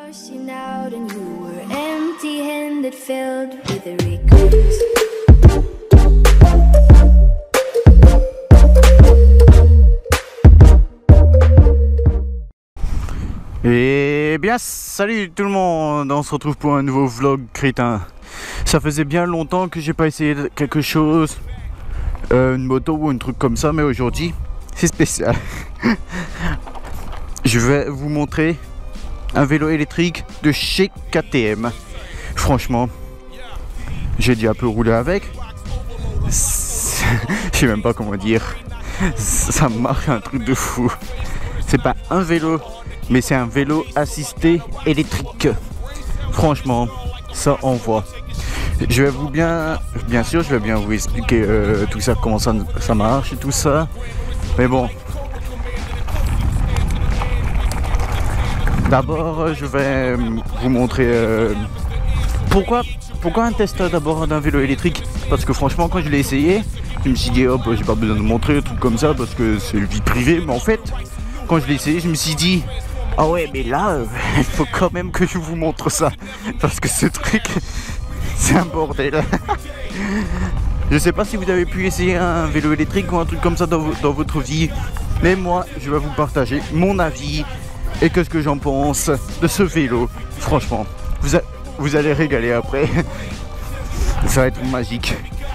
rushing out and you were empty-handed, filled with the regrets. Et bien salut tout le monde, on se retrouve pour un nouveau vlog crétin. Ça faisait bien longtemps que j'ai pas essayé quelque chose, une moto ou un truc comme ça, mais aujourd'hui c'est spécial. Je vais vous montrer un vélo électrique de chez KTM. Franchement, j'ai déjà un peu roulé avec. Je sais même pas comment dire. Ça marche un truc de fou. C'est pas un vélo, mais c'est un vélo assisté électrique. Franchement, ça envoie. Je vais vous bien sûr, je vais bien vous expliquer tout ça, comment ça marche et tout ça. Mais bon, d'abord, je vais vous montrer pourquoi un test d'abord d'un vélo électrique. Parce que franchement, quand je l'ai essayé, je me suis dit, hop, j'ai pas besoin de montrer un truc comme ça parce que c'est vie privée. Mais en fait, quand je l'ai essayé, je me suis dit, ah ouais, mais là, il faut quand même que je vous montre ça. Parce que ce truc, c'est un bordel. Je sais pas si vous avez pu essayer un vélo électrique ou un truc comme ça dans votre vie. Mais moi, je vais vous partager mon avis et qu'est-ce que j'en pense de ce vélo. Franchement, vous allez régaler après. Ça va être magique.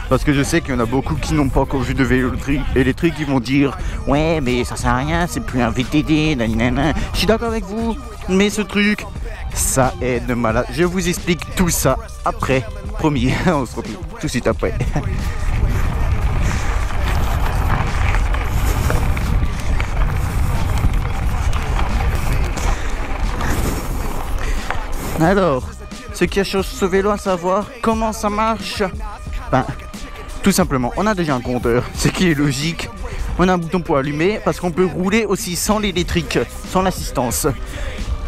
Parce que je sais qu'il y en a beaucoup qui n'ont pas encore vu de vélo électrique, qui vont dire ouais, mais ça sert à rien, c'est plus un VTT, nanana. Je suis d'accord avec vous, mais ce truc, ça est de malade. Je vous explique tout ça après, promis. On se retrouve tout de suite après. Alors, ce qui a sur ce vélo, à savoir comment ça marche, ben, tout simplement, on a déjà un compteur, ce qui est logique. On a un bouton pour allumer parce qu'on peut rouler aussi sans l'électrique, sans l'assistance.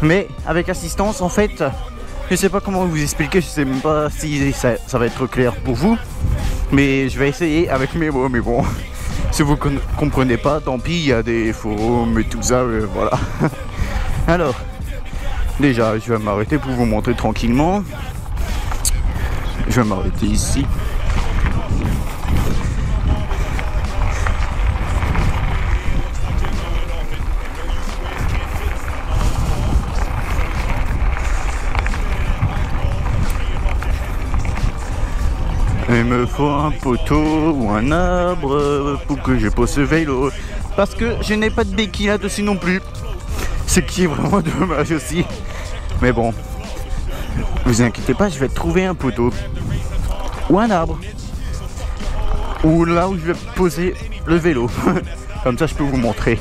Mais avec assistance, en fait, je sais pas comment vous expliquer, je sais même pas si ça va être clair pour vous. Mais je vais essayer avec mes mots, mais bon, si vous comprenez pas, tant pis, il y a des forums et tout ça, voilà. Alors, déjà, je vais m'arrêter pour vous montrer tranquillement. Je vais m'arrêter ici. Il me faut un poteau ou un arbre pour que je pose ce vélo. Parce que je n'ai pas de béquille là-dessus non plus. Ce qui est vraiment dommage aussi. Mais bon, vous inquiétez pas, je vais trouver un poteau ou un arbre. Ou là où je vais poser le vélo. Comme ça je peux vous montrer.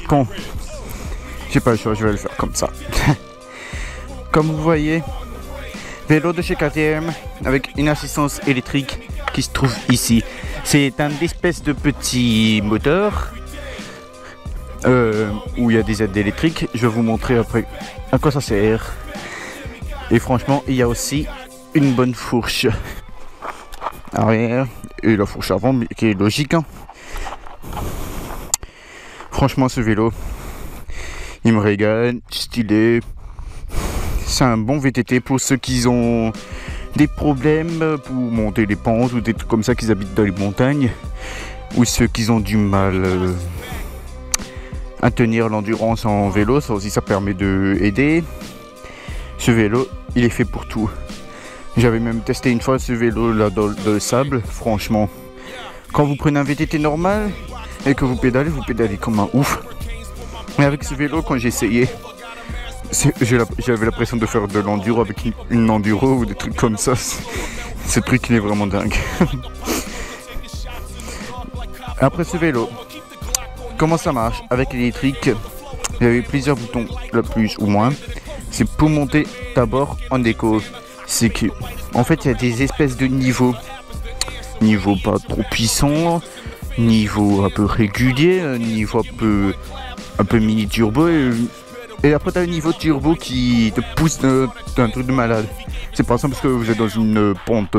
Bon, j'ai pas le choix, je vais le faire comme ça. Comme vous voyez, vélo de chez KTM avec une assistance électrique qui se trouve ici. C'est un espèce de petit moteur où il y a des aides électriques. Je vais vous montrer après à quoi ça sert. Et franchement, il y a aussi une bonne fourche arrière et la fourche avant, mais qui est logique, hein. Franchement, ce vélo, il me régale, stylé. C'est un bon VTT pour ceux qui ont des problèmes pour monter les pentes ou des trucs comme ça, qui habitent dans les montagnes, ou ceux qui ont du mal à tenir l'endurance en vélo. Ça aussi, ça permet d'aider. Ce vélo, il est fait pour tout. J'avais même testé une fois ce vélo là dans le sable. Franchement, quand vous prenez un VTT normal et que vous pédalez comme un ouf. Mais avec ce vélo, quand j'ai essayé, j'avais l'impression de faire de l'enduro avec une enduro ou des trucs comme ça. Ce truc, il est vraiment dingue. Après ce vélo, comment ça marche avec l'électrique? Il y avait plusieurs boutons, le plus ou moins. C'est pour monter d'abord en éco. C'est que, en fait, il y a des espèces de niveaux. Niveau pas trop puissant, niveau un peu régulier, niveau un peu mini turbo. Et après, tu as un niveau turbo qui te pousse d'un truc de malade. C'est par exemple parce que vous êtes dans une pente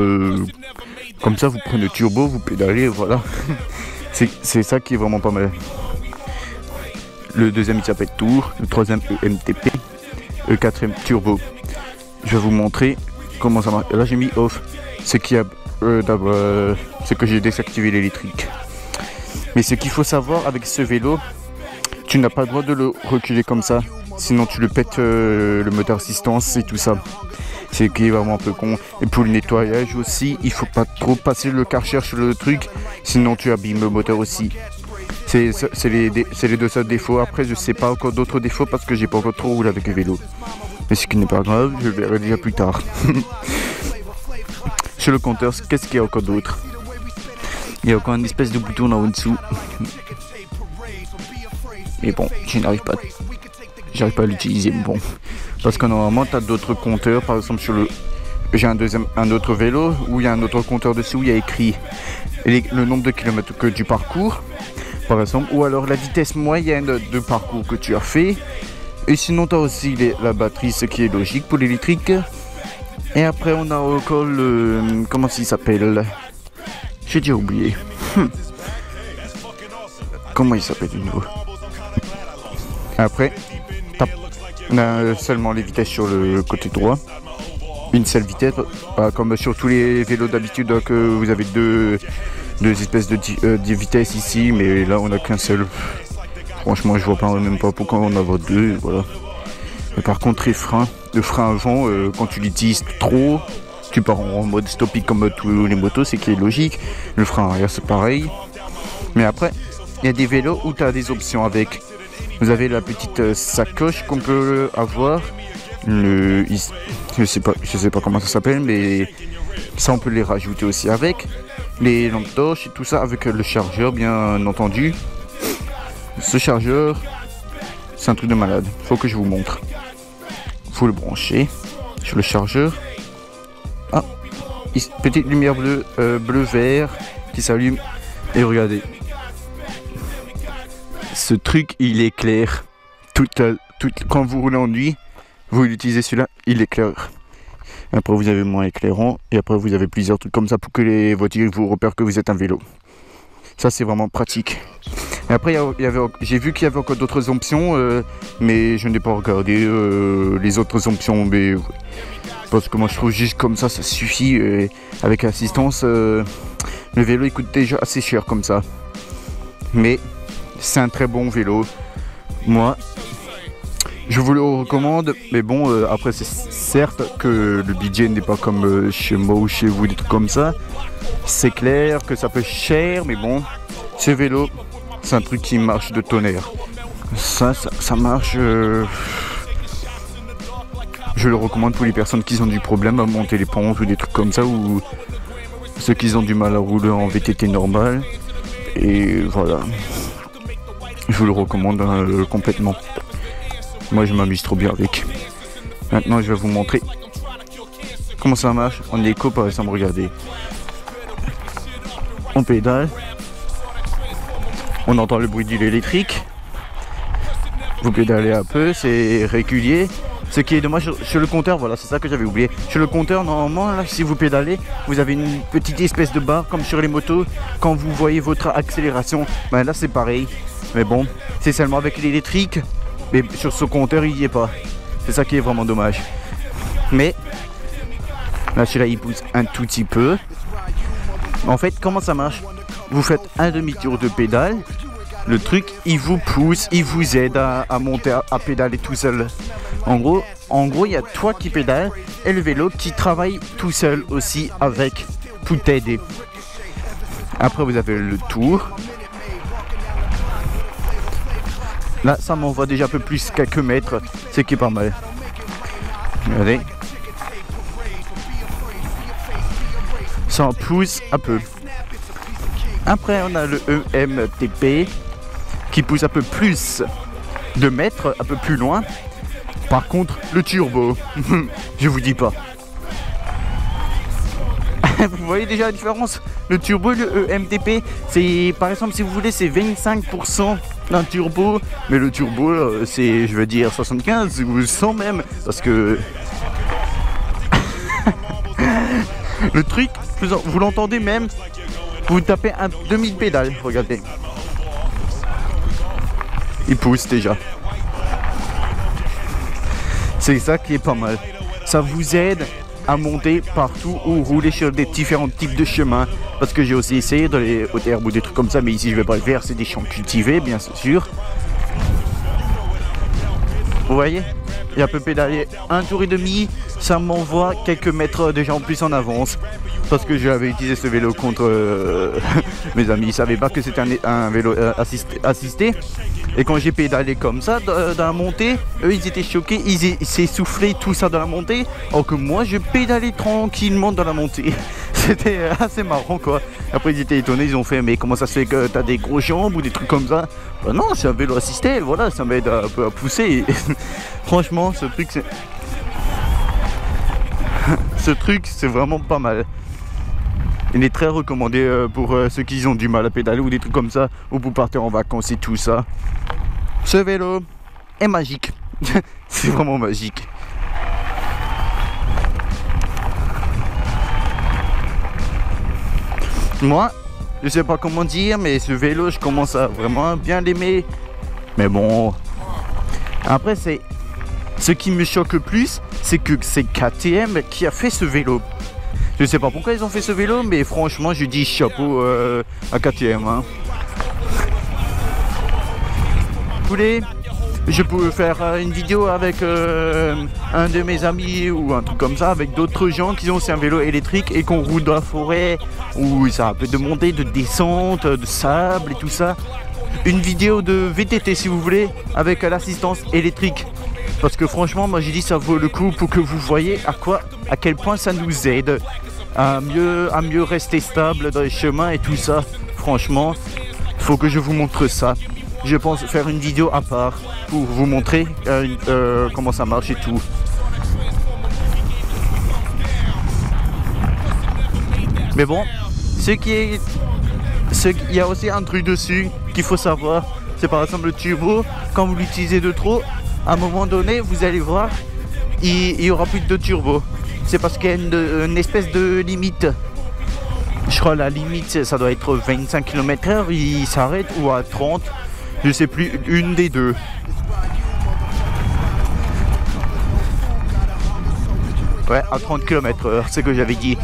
comme ça, vous prenez le turbo, vous pédalez, voilà. C'est ça qui est vraiment pas mal. Le deuxième il s'appelle Tour, le troisième EMTP, le quatrième Turbo. Je vais vous montrer comment ça marche. Là j'ai mis off, c'est qu'il y a d'abord, c'est que j'ai désactivé l'électrique. Mais ce qu'il faut savoir avec ce vélo, tu n'as pas le droit de le reculer comme ça, sinon tu le pètes le moteur assistance et tout ça. C'est qui est vraiment un peu con. Et pour le nettoyage aussi, il faut pas trop passer le Karcher sur le truc, sinon tu abîmes le moteur aussi. C'est les deux seuls défauts. Après, je sais pas encore d'autres défauts parce que j'ai pas encore trop roulé avec le vélo. Mais ce qui n'est pas grave, je le verrai déjà plus tard. Sur le compteur, qu'est-ce qu'il y a encore d'autre? Il y a encore une espèce de bouton là en dessous. Mais bon, j'arrive pas à l'utiliser. Bon, parce que normalement, tu as d'autres compteurs. Par exemple, j'ai un autre vélo où il y a un autre compteur dessus où il y a écrit le nombre de kilomètres que tu parcours, par exemple, ou alors la vitesse moyenne de parcours que tu as fait. Et sinon, tu as aussi la batterie, ce qui est logique pour l'électrique. Et après, on a encore le... Comment il s'appelle? J'ai déjà oublié. Comment il s'appelle de nouveau? Après, on a seulement les vitesses sur le côté droit. Une seule vitesse, pas comme sur tous les vélos d'habitude que vous avez deux espèces de vitesses ici, mais là on n'a qu'un seul. Franchement, je vois même pas pourquoi on en a deux, voilà. Mais par contre, le frein avant, quand tu l'utilises trop, tu pars en mode stopping comme tous les motos, c'est qui est logique. Le frein arrière, c'est pareil. Mais après, il y a des vélos où tu as des options avec. Vous avez la petite sacoche qu'on peut avoir. Je sais pas comment ça s'appelle, mais ça on peut les rajouter aussi avec. Les lampes torches et tout ça avec le chargeur, bien entendu. Ce chargeur, c'est un truc de malade. Faut que je vous montre. Faut le brancher sur le chargeur. Ah, petite lumière bleu-vert qui s'allume. Et regardez. Ce truc, il éclaire. Quand vous roulez en nuit, vous utilisez celui-là, il éclaire. Après, vous avez moins éclairant. Et après, vous avez plusieurs trucs comme ça pour que les voitures vous repèrent que vous êtes un vélo. Ça, c'est vraiment pratique. Et après, j'ai vu qu'il y avait encore d'autres options, mais je n'ai pas regardé les autres options. Mais, parce que moi, je trouve juste comme ça suffit. Avec l'assistance, le vélo, il coûte déjà assez cher comme ça. Mais c'est un très bon vélo. Moi, je vous le recommande. Mais bon, après, c'est certes que le budget n'est pas comme chez moi ou chez vous, des trucs comme ça. C'est clair que ça peut être cher, mais bon, ce vélo, c'est un truc qui marche de tonnerre. Ça marche. Je le recommande pour les personnes qui ont du problème à monter les pentes ou des trucs comme ça, ou ceux qui ont du mal à rouler en VTT normal. Et voilà. Je vous le recommande complètement. Moi, je m'amuse trop bien avec. Maintenant, je vais vous montrer comment ça marche en éco, par exemple. Regardez. On pédale. On entend le bruit de l'électrique. Vous pédalez un peu, c'est régulier. Ce qui est dommage sur le compteur, voilà, c'est ça que j'avais oublié. Sur le compteur, normalement, là, si vous pédalez, vous avez une petite espèce de barre comme sur les motos. Quand vous voyez votre accélération, ben là c'est pareil. Mais bon, c'est seulement avec l'électrique. Mais sur ce compteur, il n'y est pas. C'est ça qui est vraiment dommage. Mais là, celui-là, il pousse un tout petit peu. En fait, comment ça marche? Vous faites un demi-tour de pédale. Le truc, il vous pousse, il vous aide à monter, à pédaler tout seul. En gros, il y a toi qui pédale et le vélo qui travaille tout seul aussi avec pour t'aider. Après, vous avez le tour. Là, ça m'envoie déjà un peu plus quelques mètres, ce qui est pas mal. Regardez. Ça en pousse un peu. Après, on a le EMTP qui pousse un peu plus de mètres, un peu plus loin. Par contre, le turbo, je vous dis pas. Vous voyez déjà la différence? Le turbo, le EMTP, c'est par exemple, si vous voulez, c'est 25% d'un turbo. Mais le turbo, c'est, je veux dire, 75 ou 100 même. Parce que le truc, vous l'entendez même, vous tapez un demi-pédale, regardez. il pousse déjà. C'est ça qui est pas mal. Ça vous aide à monter partout ou rouler sur des différents types de chemins. Parce que j'ai aussi essayé dans les hautes herbes ou des trucs comme ça, mais ici je vais pas le faire, c'est des champs cultivés, bien sûr. Vous voyez, il a peu pédalé un tour et demi, ça m'envoie quelques mètres déjà en plus en avance. Parce que j'avais utilisé ce vélo contre mes amis, ils savaient pas que c'était un vélo assisté. Et quand j'ai pédalé comme ça dans la montée, eux ils étaient choqués, ils s'essoufflaient tout ça dans la montée, alors que moi je pédalais tranquillement dans la montée. C'était assez marrant quoi. Après ils étaient étonnés, ils ont fait mais comment ça se fait que t'as des gros jambes ou des trucs comme ça? Bah non, c'est un vélo assisté, voilà, ça m'aide un peu à pousser. Franchement ce truc c'est vraiment pas mal. Il est très recommandé pour ceux qui ont du mal à pédaler ou des trucs comme ça, ou pour partir en vacances et tout ça. Ce vélo est magique. C'est vraiment magique. Moi, je sais pas comment dire, mais ce vélo, je commence à vraiment bien l'aimer. Mais bon, après c'est ce qui me choque le plus, c'est que c'est KTM qui a fait ce vélo. Je sais pas pourquoi ils ont fait ce vélo, mais franchement, je dis chapeau à KTM. Hein. Vous voulez, je peux faire une vidéo avec un de mes amis ou un truc comme ça, avec d'autres gens qui ont aussi un vélo électrique et qu'on roule dans la forêt, où ça a un peu de montée, de descente, de sable et tout ça. Une vidéo de VTT si vous voulez, avec l'assistance électrique. Parce que franchement, moi j'ai dit ça vaut le coup pour que vous voyez à quel point ça nous aide à mieux rester stable dans les chemins et tout ça. Franchement, il faut que je vous montre ça. Je pense faire une vidéo à part pour vous montrer comment ça marche et tout. Mais bon, il y a aussi un truc dessus qu'il faut savoir. C'est par exemple le turbo, quand vous l'utilisez de trop, à un moment donné, vous allez voir, il n'y aura plus de turbo. C'est parce qu'il y a une espèce de limite. Je crois la limite, ça doit être 25 km/h, il s'arrête, ou à 30, je sais plus, une des deux. Ouais, à 30 km/h, c'est ce que j'avais dit.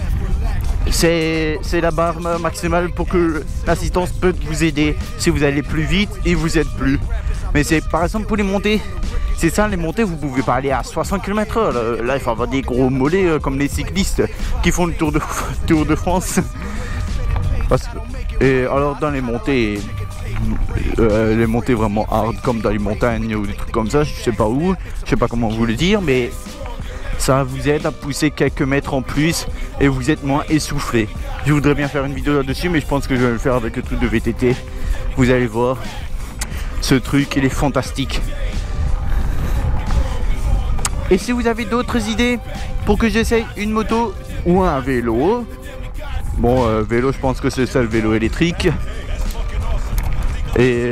C'est la barre maximale pour que l'assistance peut vous aider. Si vous allez plus vite, il vous aide plus. Mais c'est par exemple pour les montées. C'est ça, les montées, vous pouvez pas aller à 60 km/h. Là, il faut avoir des gros mollets comme les cyclistes qui font le Tour de France. Et alors, dans les montées vraiment hard, comme dans les montagnes ou des trucs comme ça, je sais pas où, je sais pas comment vous le dire, mais ça vous aide à pousser quelques mètres en plus et vous êtes moins essoufflé. Je voudrais bien faire une vidéo là-dessus, mais je pense que je vais le faire avec le truc de VTT. Vous allez voir, ce truc, il est fantastique. Et si vous avez d'autres idées pour que j'essaye une moto ou un vélo, bon, vélo, je pense que c'est ça le vélo électrique. Et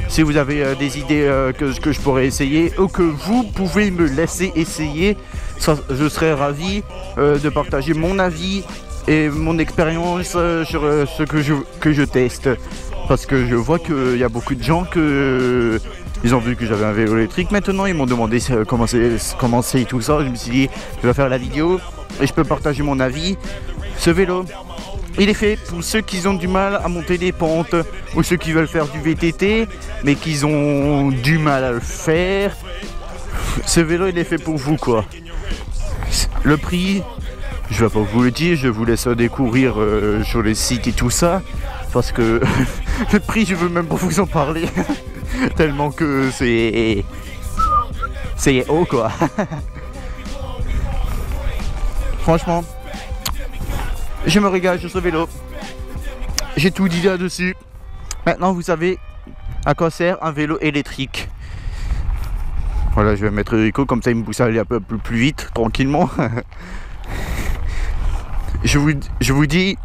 si vous avez des idées que je pourrais essayer ou que vous pouvez me laisser essayer, ça, je serais ravi de partager mon avis et mon expérience sur ce que je teste. Parce que je vois qu'il y a beaucoup de gens ils ont vu que j'avais un vélo électrique. Maintenant, ils m'ont demandé comment c'est tout ça. Je me suis dit, je vais faire la vidéo et je peux partager mon avis. Ce vélo, il est fait pour ceux qui ont du mal à monter des pentes ou ceux qui veulent faire du VTT mais qui ont du mal à le faire. Ce vélo, il est fait pour vous, quoi. Le prix, je vais pas vous le dire, je vous laisse découvrir sur les sites et tout ça. Parce que le prix, je veux même pas vous en parler. Tellement que c'est haut, quoi. Franchement, je me régale sur ce vélo. J'ai tout dit là-dessus. Maintenant, vous savez à quoi sert un vélo électrique. Voilà, je vais mettre Rico, comme ça il me pousse à aller un peu plus vite, tranquillement. Je vous dis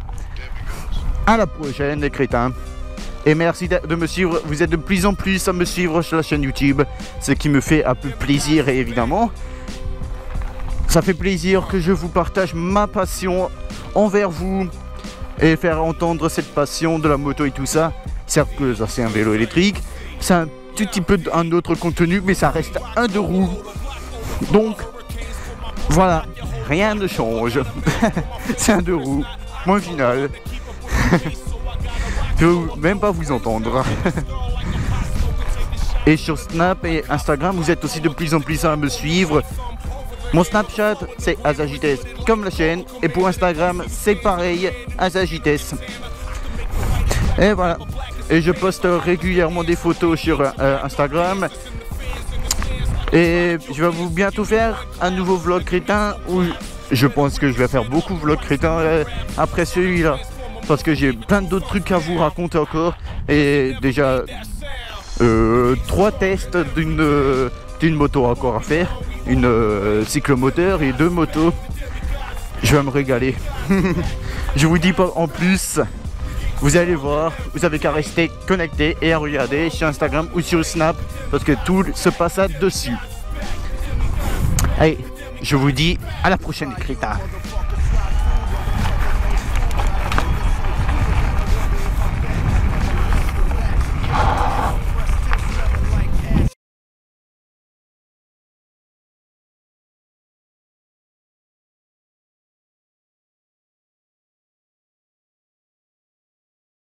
à la prochaine, les crétins. Et merci de me suivre. Vous êtes de plus en plus à me suivre sur la chaîne YouTube, ce qui me fait un peu plaisir. Et évidemment, ça fait plaisir que je vous partage ma passion envers vous et faire entendre cette passion de la moto et tout ça. certes que ça c'est un vélo électrique, c'est un tout petit peu un autre contenu, mais ça reste un 2 roues. Donc voilà, rien ne change. C'est un 2 roues, point final. Je ne veux même pas vous entendre. Et sur Snap et Instagram, vous êtes aussi de plus en plus à me suivre. Mon Snapchat, c'est Azagites, comme la chaîne. Et pour Instagram, c'est pareil, Azagites. Et voilà. Et je poste régulièrement des photos sur Instagram. Et je vais vous bientôt faire un nouveau vlog crétin où je pense que je vais faire beaucoup de vlogs crétins après celui-là. Parce que j'ai plein d'autres trucs à vous raconter encore. Et déjà 3 tests d'une moto encore à faire. Une cyclomoteur et 2 motos. Je vais me régaler. Je vous dis pas en plus. Vous allez voir, vous avez qu'à rester connecté et à regarder sur Instagram ou sur Snap parce que tout se passe là-dessus. Allez, je vous dis à la prochaine, crétin.